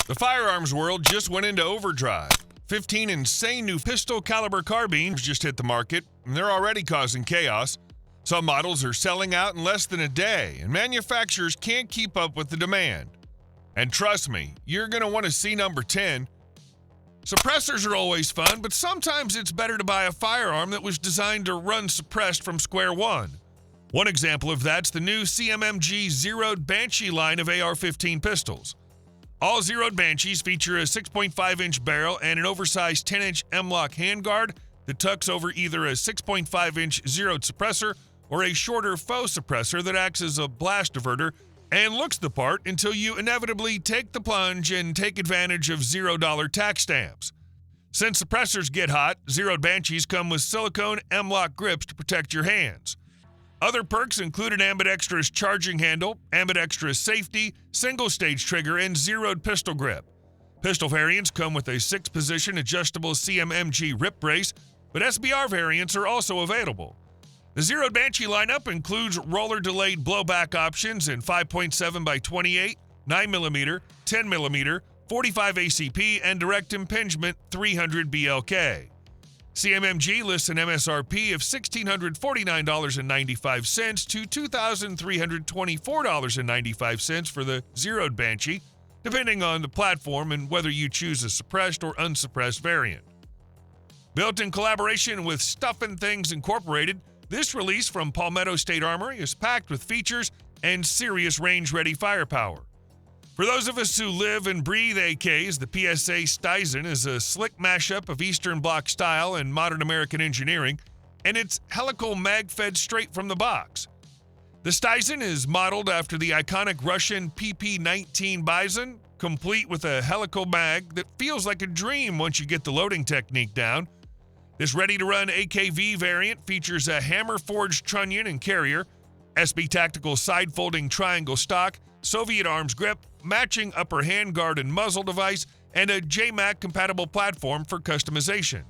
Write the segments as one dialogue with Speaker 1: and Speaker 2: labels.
Speaker 1: The firearms world just went into overdrive. 15 insane new pistol caliber carbines just hit the market, and they're already causing chaos. Some models are selling out in less than a day, and manufacturers can't keep up with the demand. And trust me, you're going to want to see number 10. Suppressors are always fun, but sometimes it's better to buy a firearm that was designed to run suppressed from square one. One example of that's the new CMMG zeroed Banshee line of AR-15 pistols. All zeroed Banshees feature a 6.5-inch barrel and an oversized 10-inch M-LOK handguard that tucks over either a 6.5-inch zeroed suppressor or a shorter faux suppressor that acts as a blast diverter and looks the part until you inevitably take the plunge and take advantage of $0 tax stamps. Since suppressors get hot, zeroed Banshees come with silicone M-LOK grips to protect your hands. Other perks include an ambidextrous charging handle, ambidextrous safety, single-stage trigger, and zeroed pistol grip. Pistol variants come with a 6-position adjustable CMMG rip brace, but SBR variants are also available. The zeroed Banshee lineup includes roller-delayed blowback options in 5.7x28, 9mm, 10mm, 45 ACP, and direct impingement 300 BLK. CMMG lists an MSRP of $1,649.95 to $2,324.95 for the zeroed Banshee, depending on the platform and whether you choose a suppressed or unsuppressed variant. Built in collaboration with Stuffin' Things Incorporated, this release from Palmetto State Armory is packed with features and serious range-ready firepower. For those of us who live and breathe AKs, the PSA Strizon is a slick mashup of Eastern Bloc style and modern American engineering, and it's helical mag-fed straight from the box. The Strizon is modeled after the iconic Russian PP-19 Bison, complete with a helical mag that feels like a dream once you get the loading technique down. This ready-to-run AKV variant features a hammer-forged trunnion and carrier, SB Tactical side-folding triangle stock, Soviet arms grip, matching upper handguard and muzzle device, and a JMAC-compatible platform for customization.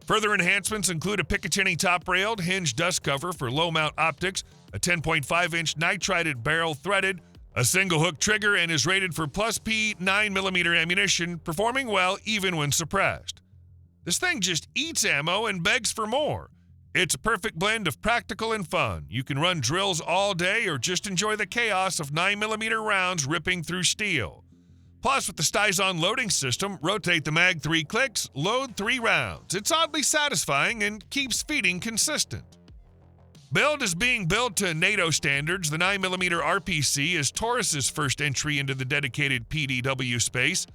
Speaker 1: Further enhancements include a Picatinny top-railed hinged dust cover for low-mount optics, a 10.5-inch nitrided barrel threaded, a single-hook trigger, and is rated for +P 9mm ammunition, performing well even when suppressed. This thing just eats ammo and begs for more. It's a perfect blend of practical and fun. You can run drills all day or just enjoy the chaos of 9mm rounds ripping through steel. Plus, with the Strizon loading system, rotate the mag 3 clicks, load 3 rounds. It's oddly satisfying and keeps feeding consistent. Build is being built to NATO standards. The 9mm RPC is Taurus's first entry into the dedicated PDW space.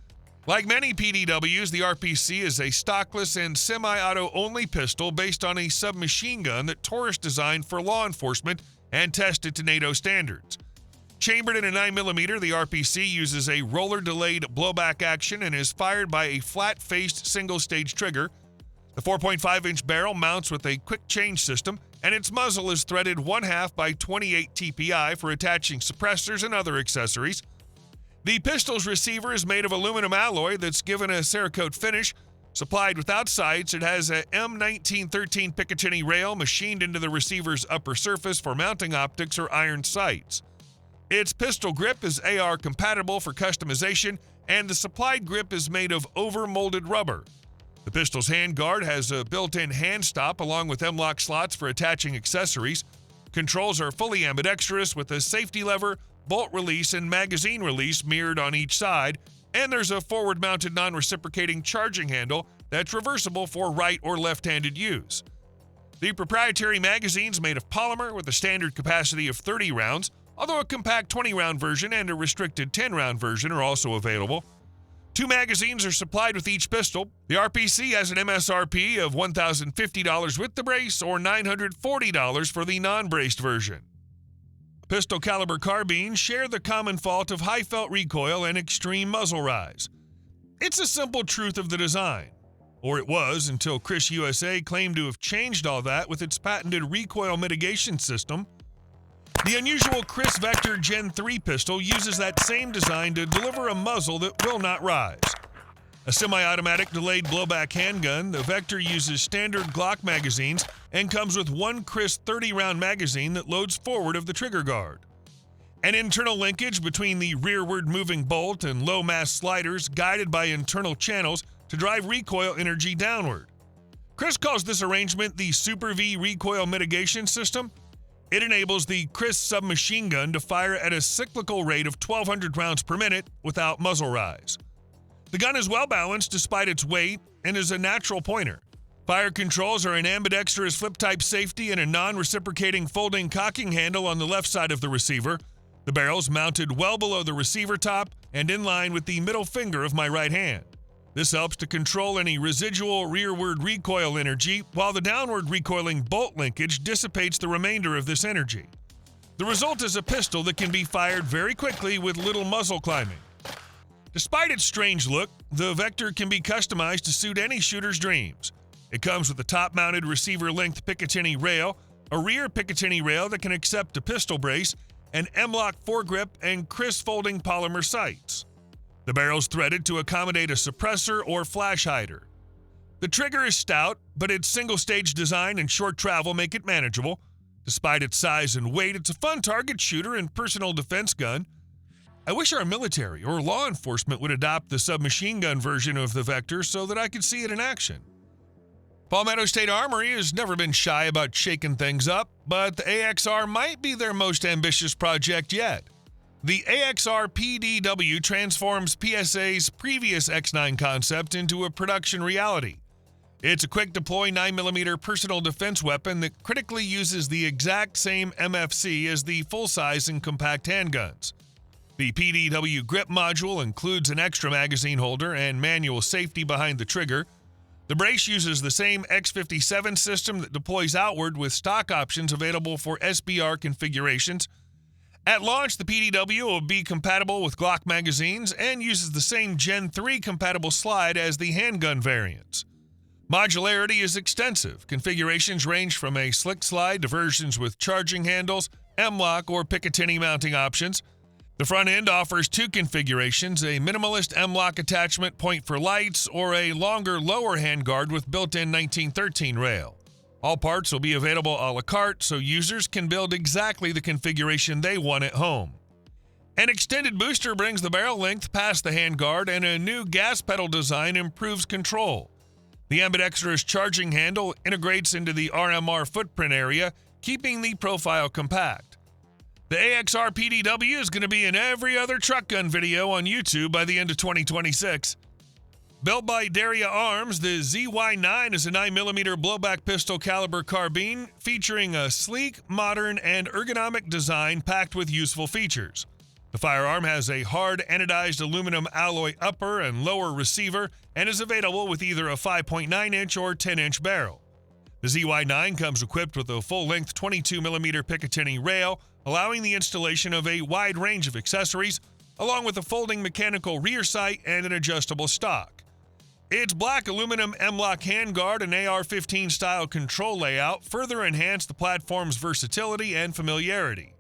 Speaker 1: Like many PDWs, the RPC is a stockless and semi-auto-only pistol based on a submachine gun that Taurus designed for law enforcement and tested to NATO standards. Chambered in a 9mm, the RPC uses a roller-delayed blowback action and is fired by a flat-faced single-stage trigger. The 4.5-inch barrel mounts with a quick-change system, and its muzzle is threaded 1/2 by 28 TPI for attaching suppressors and other accessories. The pistol's receiver is made of aluminum alloy that's given a Cerakote finish. Supplied without sights, it has a M1913 Picatinny rail machined into the receiver's upper surface for mounting optics or iron sights. Its pistol grip is AR compatible for customization, and the supplied grip is made of over-molded rubber. The pistol's handguard has a built-in hand stop along with M-LOK slots for attaching accessories. Controls are fully ambidextrous with a safety lever, bolt release, and magazine release mirrored on each side, and there's a forward-mounted non-reciprocating charging handle that's reversible for right or left-handed use. The proprietary magazine's made of polymer with a standard capacity of 30 rounds, although a compact 20-round version and a restricted 10-round version are also available. 2 magazines are supplied with each pistol. The RPC has an MSRP of $1,050 with the brace or $940 for the non-braced version. Pistol caliber carbines share the common fault of high felt recoil and extreme muzzle rise. It's a simple truth of the design. Or it was until Kriss USA claimed to have changed all that with its patented recoil mitigation system. The unusual Kriss Vector Gen 3 pistol uses that same design to deliver a muzzle that will not rise. A semi-automatic delayed blowback handgun, the Vector uses standard Glock magazines and comes with one Kriss 30-round magazine that loads forward of the trigger guard. An internal linkage between the rearward moving bolt and low mass sliders guided by internal channels to drive recoil energy downward. Kriss calls this arrangement the Super V recoil mitigation system. It enables the Kriss submachine gun to fire at a cyclical rate of 1,200 rounds per minute without muzzle rise. The gun is well balanced despite its weight and is a natural pointer. Fire controls are an ambidextrous flip-type safety and a non-reciprocating folding cocking handle on the left side of the receiver. The barrel's mounted well below the receiver top and in line with the middle finger of my right hand. This helps to control any residual rearward recoil energy, while the downward recoiling bolt linkage dissipates the remainder of this energy. The result is a pistol that can be fired very quickly with little muzzle climbing. Despite its strange look, the Vector can be customized to suit any shooter's dreams. It comes with a top-mounted receiver-length Picatinny rail, a rear Picatinny rail that can accept a pistol brace, an M-LOK foregrip, and Kriss folding polymer sights. The barrel's threaded to accommodate a suppressor or flash hider. The trigger is stout, but its single-stage design and short travel make it manageable. Despite its size and weight, it's a fun target shooter and personal defense gun. I wish our military or law enforcement would adopt the submachine gun version of the Vector so that I could see it in action. Palmetto State Armory has never been shy about shaking things up, but the AXR might be their most ambitious project yet. The AXR PDW transforms PSA's previous X9 concept into a production reality. It's a quick-deploy 9mm personal defense weapon that critically uses the exact same MFC as the full-size and compact handguns. The PDW grip module includes an extra magazine holder and manual safety behind the trigger. The brace uses the same X57 system that deploys outward with stock options available for SBR configurations. At launch, the PDW will be compatible with Glock magazines and uses the same Gen 3 compatible slide as the handgun variants. Modularity is extensive. Configurations range from a slick slide to versions with charging handles, M-LOK, or Picatinny mounting options. The front end offers two configurations, a minimalist M-LOK attachment point for lights or a longer lower handguard with built-in 1913 rail. All parts will be available a la carte so users can build exactly the configuration they want at home. An extended booster brings the barrel length past the handguard, and a new gas pedal design improves control. The ambidextrous charging handle integrates into the RMR footprint area, keeping the profile compact. The AXR PDW is going to be in every other truck gun video on YouTube by the end of 2026. Built by Derya Arms, the ZY9 is a 9mm blowback pistol caliber carbine featuring a sleek, modern, and ergonomic design packed with useful features. The firearm has a hard anodized aluminum alloy upper and lower receiver and is available with either a 5.9-inch or 10-inch barrel. The ZY9 comes equipped with a full-length 22mm Picatinny rail, allowing the installation of a wide range of accessories, along with a folding mechanical rear sight and an adjustable stock. Its black aluminum M-LOK handguard and AR-15 style control layout further enhance the platform's versatility and familiarity.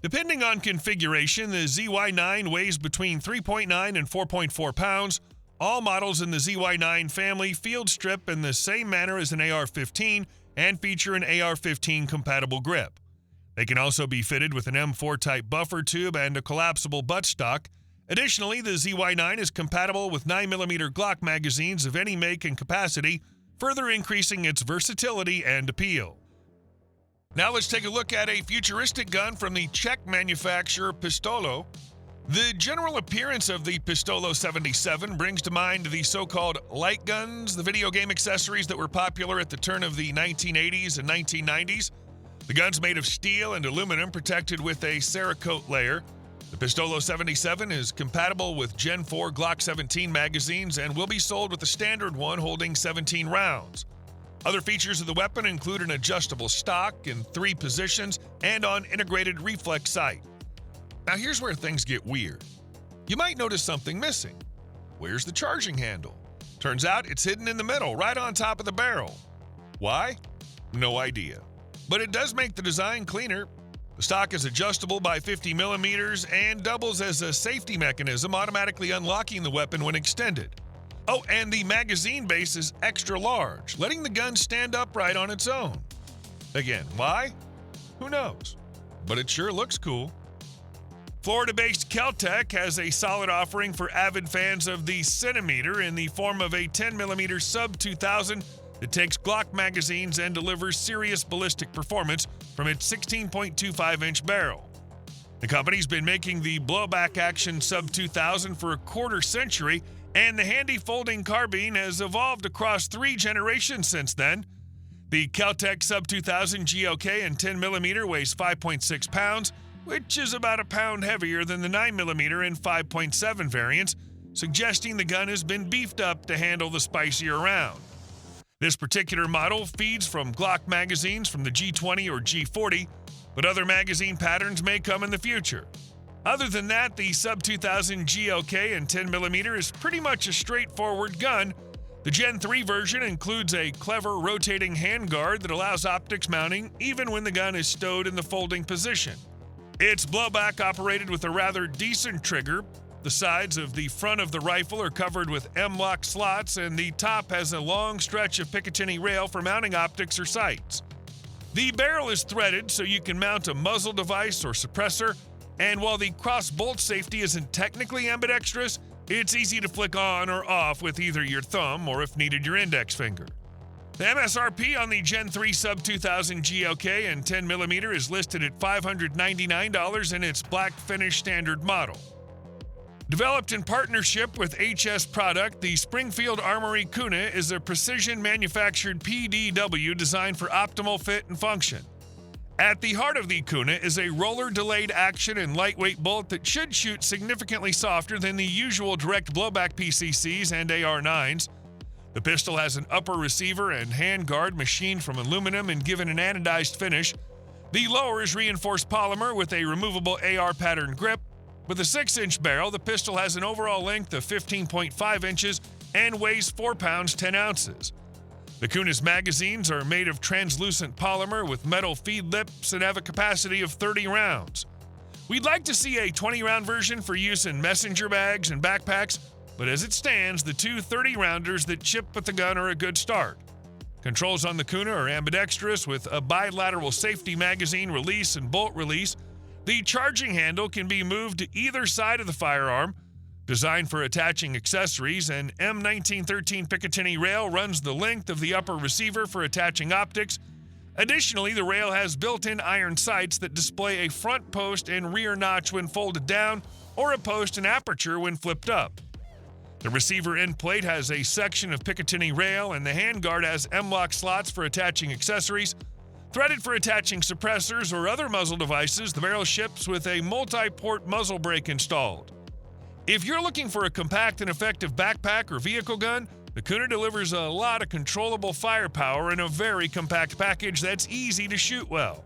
Speaker 1: Depending on configuration, the ZY9 weighs between 3.9 and 4.4 pounds. All models in the ZY9 family field strip in the same manner as an AR-15 and feature an AR-15 compatible grip. They can also be fitted with an M4 type buffer tube and a collapsible buttstock. Additionally, the ZY9 is compatible with 9mm Glock magazines of any make and capacity, further increasing its versatility and appeal. Now let's take a look at a futuristic gun from the Czech manufacturer Pistollo. The general appearance of the Pistollo 77 brings to mind the so-called light guns, the video game accessories that were popular at the turn of the 1980s and 1990s. The gun's made of steel and aluminum protected with a Cerakote layer. The Pistollo 77 is compatible with Gen 4 Glock 17 magazines and will be sold with a standard one holding 17 rounds. Other features of the weapon include an adjustable stock in 3 positions and on integrated reflex sight. Now here's where things get weird. You might notice something missing. Where's the charging handle? Turns out it's hidden in the middle, right on top of the barrel. Why? No idea. But it does make the design cleaner. The stock is adjustable by 50 millimeters and doubles as a safety mechanism, automatically unlocking the weapon when extended. Oh, and the magazine base is extra large, letting the gun stand upright on its own. Again, why? Who knows? But it sure looks cool. Florida-based Kel-Tec has a solid offering for avid fans of the centimeter in the form of a 10mm Sub2000 that takes Glock magazines and delivers serious ballistic performance from its 16.25-inch barrel. The company's been making the blowback action Sub2000 for a quarter century, and the handy folding carbine has evolved across 3 generations since then. The Kel-Tec Sub2000 GOK in 10mm weighs 5.6 pounds, which is about a pound heavier than the 9mm and 5.7 variants, suggesting the gun has been beefed up to handle the spicier round. This particular model feeds from Glock magazines from the G20 or G40, but other magazine patterns may come in the future. Other than that, the Sub2000 GOK in 10mm is pretty much a straightforward gun. The Gen 3 version includes a clever rotating handguard that allows optics mounting even when the gun is stowed in the folding position. It's blowback operated with a rather decent trigger. The sides of the front of the rifle are covered with M-lock slots, and the top has a long stretch of Picatinny rail for mounting optics or sights. The barrel is threaded so you can mount a muzzle device or suppressor, and while the cross-bolt safety isn't technically ambidextrous, it's easy to flick on or off with either your thumb or, if needed, your index finger. The MSRP on the Gen 3 Sub2000 GOK in 10mm is listed at $599 in its black finish standard model. Developed in partnership with HS Product, the Springfield Armory Kuna is a precision-manufactured PDW designed for optimal fit and function. At the heart of the Kuna is a roller-delayed action and lightweight bolt that should shoot significantly softer than the usual direct blowback PCCs and AR-9s. The pistol has an upper receiver and handguard machined from aluminum and given an anodized finish. The lower is reinforced polymer with a removable AR pattern grip. With a 6-inch barrel, the pistol has an overall length of 15.5 inches and weighs 4 pounds 10 ounces. The Kuna's magazines are made of translucent polymer with metal feed lips and have a capacity of 30 rounds. We'd like to see a 20-round version for use in messenger bags and backpacks, but as it stands, the 2 30-rounders that ship with the gun are a good start. Controls on the Kuna are ambidextrous with a bilateral safety magazine release and bolt release. The charging handle can be moved to either side of the firearm. Designed for attaching accessories, an M1913 Picatinny rail runs the length of the upper receiver for attaching optics. Additionally, the rail has built-in iron sights that display a front post and rear notch when folded down, or a post and aperture when flipped up. The receiver end plate has a section of Picatinny rail, and the handguard has M-lock slots for attaching accessories. Threaded for attaching suppressors or other muzzle devices, the barrel ships with a multi-port muzzle brake installed. If you're looking for a compact and effective backpack or vehicle gun, the Kuna delivers a lot of controllable firepower in a very compact package that's easy to shoot well.